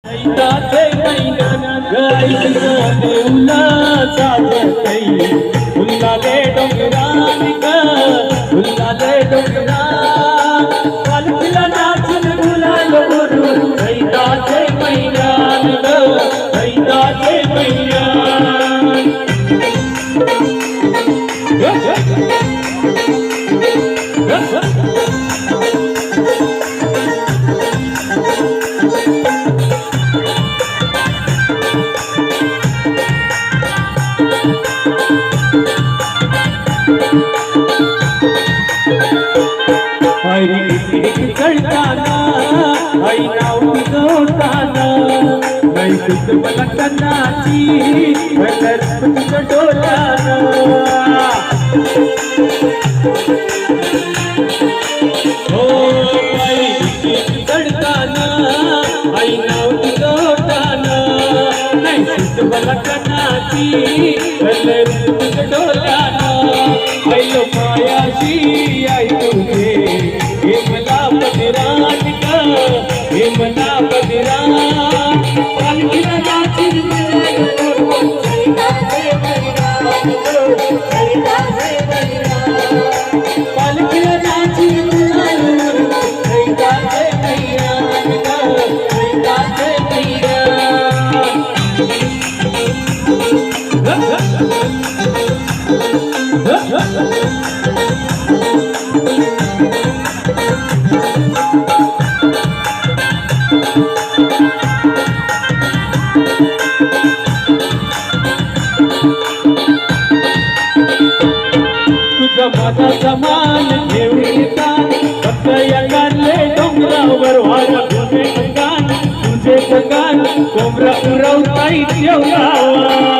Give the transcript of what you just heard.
चैताचे मैदान गाईचं देऊला साजतई फुलाले डोंगरान ग फुलाले डोंगरा पालखीला नाचून गुलाल भरून चैताचे मैदान ग चैताचे मैदान चढताना आई नाव जोडताना नाही तुझ मला कन्नाची तुझ डोलाना हो आई चढताना आई नाव जोडताना नाही तुझ मला कन्नाची तुझ डोलाना आई लो मायाशी आई तुझे मला बदिरान का हे मला बदिरान पालखीला नाचून पालखीला नाचून चैताचे मैदान चैताचे माझा समान घेऊन तान फक्त या काढले डोंगरावर वागा तुझे गंगान कोंबरा उरवता ठेवला